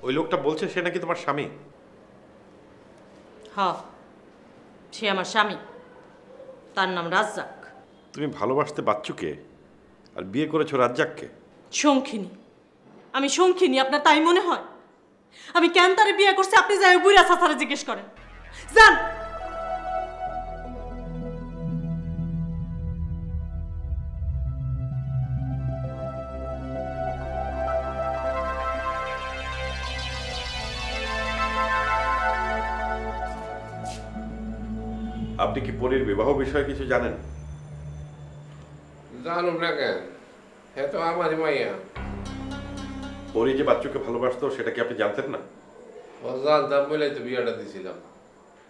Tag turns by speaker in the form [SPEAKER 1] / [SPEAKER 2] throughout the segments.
[SPEAKER 1] ওই লোকটা বলছে সে নাকি তোমার স্বামী?
[SPEAKER 2] হ্যাঁ, সে আমার স্বামী, তার নাম রাজ্জাক।
[SPEAKER 1] তুমি ভালোবাসতে বাচ্চুকে আর বিয়ে করেছো রাজ্জাককে?
[SPEAKER 2] শঙ্খিনী, আমি শঙ্খিনী আপনার তাই মনে হয়? আমি কেন তারে বিয়ে করছি আপনি যাই বুড়া চাচারে জিজ্ঞেস করেন, যান।
[SPEAKER 1] আপনি কি পরীর বিবাহ বিষয়ে কিছু জানেন?
[SPEAKER 3] জানুম না কেন, হ্যাঁ তো আমারই মাইয়া।
[SPEAKER 1] পরী যে বাচ্চুকে ভালোবাসতো সেটা কি আপনি জানতেন না?
[SPEAKER 3] জানতাম বলেই তো বিয়েটা দিছিলাম।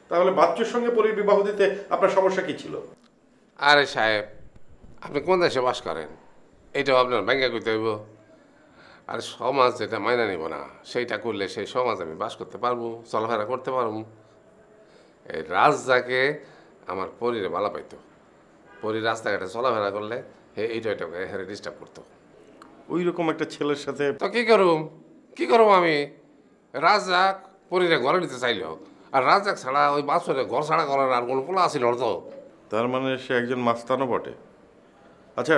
[SPEAKER 1] তাহলে বাচ্চুর সঙ্গে পরীর বিবাহ দিতে আপনার সমস্যা কি ছিল?
[SPEAKER 3] আরে সাহেব, আপনি কোন দেশে বাস করেন এইটাও আপনার ব্যাঙ্গা করতে হইব? আর সমাজ যেটা মাইনা নিব না সেইটা করলে সেই সমাজ আমি বাস করতে পারবো, চলাফেরা করতে পারবো। এই রাজ্জাকে আমার পরীরে ভালো পাইতো, পরীর রাস্তাঘাটে চলাফেরা করলে এইটা এটাকে হেরে ডিস্টার্ব করতো।
[SPEAKER 1] ওই রকম একটা ছেলের সাথে
[SPEAKER 3] তো কি করুম আমি? রাজ্জাক পরীরে ঘরে নিতে চাইল, আর রাজ্জাক ছাড়া ওই বাসরে ঘর ছাড়া করার আর কোনো পোলা আসিল না তো।
[SPEAKER 1] তার মানে সে একজন মাস্তানও বটে। আচ্ছা,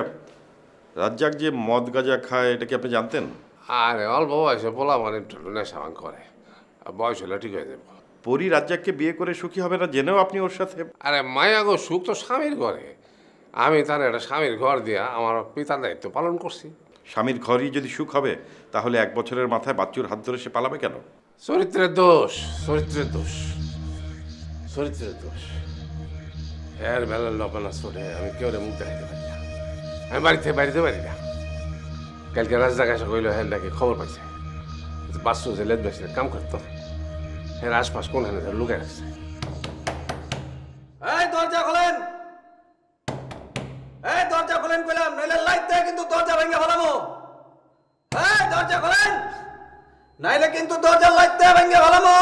[SPEAKER 1] রাজ্জাক যে মদ গাঁজা খায় এটা কি আপনি জানতেন?
[SPEAKER 3] আরে অল্প বয়সে পোলা মানে একটু নেশা ভাঙ করে, বয়স হলে ঠিক হয়ে যাবে।
[SPEAKER 1] পরী রাজ্জাককে বিয়ে করে সুখী হবে না জেনেও আপনি ওর সাথে?
[SPEAKER 3] আরে মায়া গো, সুখ তো স্বামীর ঘরে। আমি তার একটা স্বামীর ঘর দিয়া আমার পিতার দায়িত্ব পালন করছি।
[SPEAKER 1] স্বামীর ঘরই যদি সুখ হবে তাহলে 1 বছরের মাথায় বাচ্চুর হাত ধরে সে পালাবে কেন?
[SPEAKER 3] চরিত্রের দোষ, চরিত্রের দোষ, চরিত্রের দোষ। এর বেলার লবণা চলে আমি কেউ মুখ দেখাইতে পারি না, আমি বাড়িতে পারি না। কালকে রাজ্জাক এসে কইল হ্যাঁ নাকি খবর পাইছে বাচ্চু যে লেদ বেশি কাম করতো, এর আশপাশ কোনখানে লুকায় রাখছে।
[SPEAKER 4] এই দরজা খোলেন, এই দরজা খোলেন কইলাম, নইলে লাইট দেয় কিন্তু দরজা ভেঙে ফেলামো। এই দরজা খোলেন, নাইলে কিন্তু দরজা লাইট দেয় ভেঙে ফেলামো।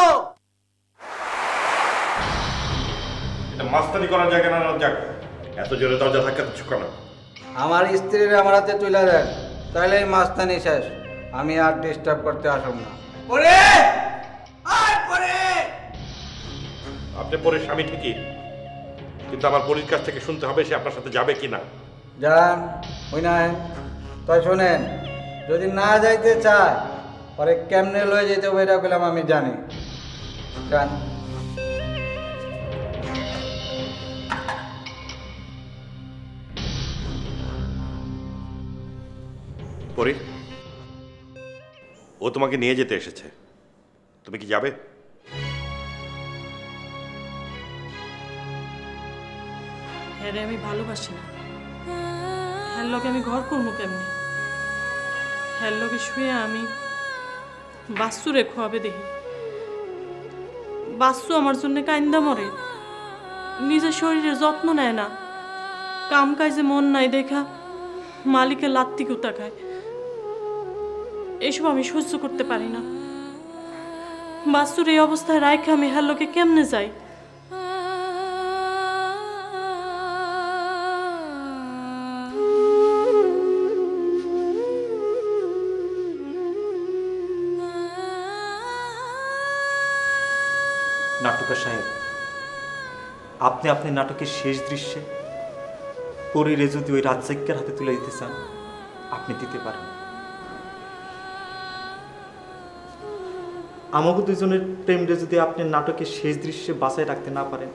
[SPEAKER 1] এটা মাস্তানি করার জায়গা না রাজ্জাক, এত জোরে দরজা ধাক্কা দিচ্ছ কেন?
[SPEAKER 5] আমার স্ত্রীর আমার হাতে তুলে দেন, তাহলে এই মাস্তানি শেষ, আমি আর ডিস্টার্ব করতে আসব না।
[SPEAKER 4] পরে আয় পরে।
[SPEAKER 1] আপনি পরীর স্বামী ঠিকই, কিন্তু আমার পরীর কাছ থেকে শুনতে হবে সে আপনার সাথে যাবে কিনা।
[SPEAKER 5] যান ওই না, তাই শোনেন, যদি না যাইতে চায় পরে কেমনে লয়ে যেতে হবে এটা বললাম আমি জানি। যান।
[SPEAKER 1] পরী, ও তোমাকে নিয়ে যেতে এসেছে, তুমি কি যাবে?
[SPEAKER 2] হ্যাঁ রে, আমি ভালোবাসি না। হ্যার লোকে আমি ঘর করবো কেমনি? হ্যার লোকে শুয়ে আমি বাচ্চুরে খোয়াবে দেখি। বাচ্চু আমার জন্য কান্দা মরে, নিজের শরীরের যত্ন নেয় না, কাম কাজে মন নাই দেখা মালিকের লাত্তি কুতা খায়। এসব আমি সহ্য করতে পারি না। বাচ্চুর এই অবস্থায় রাইখে আমি হ্যার লোকে কেমনে যাই?
[SPEAKER 6] নাট্যকার সাহেব, আপনি আপনার নাটকের শেষ দৃশ্যে পরীরে যদি ওই রাজ্জাকের হাতে তুলে দিতে চান আপনি দিতে পারেন। আমাকে দুজনের প্রেমরে যদি আপনি নাটকের শেষ দৃশ্যে বাঁচায় রাখতে না পারেন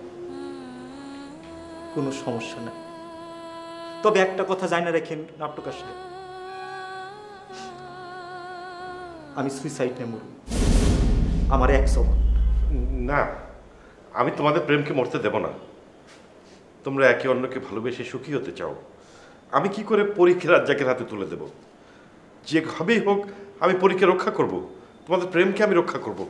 [SPEAKER 6] কোনো সমস্যা নাই, তবে একটা কথা জানা রাখেন নাট্যকার সাহেব, আমি সুইসাইড নিয়ে মরব, আমার 100।
[SPEAKER 1] না, আমি তোমাদের প্রেমকে মরতে দেব না। তোমরা একে অন্যকে ভালোবেসে সুখী হতে চাও, আমি কি করে পরীকে রাজ্জাকের হাতে তুলে দেব? যেভাবেই হোক আমি পরীকে রক্ষা করব, তোমাদের প্রেমকে আমি রক্ষা করব।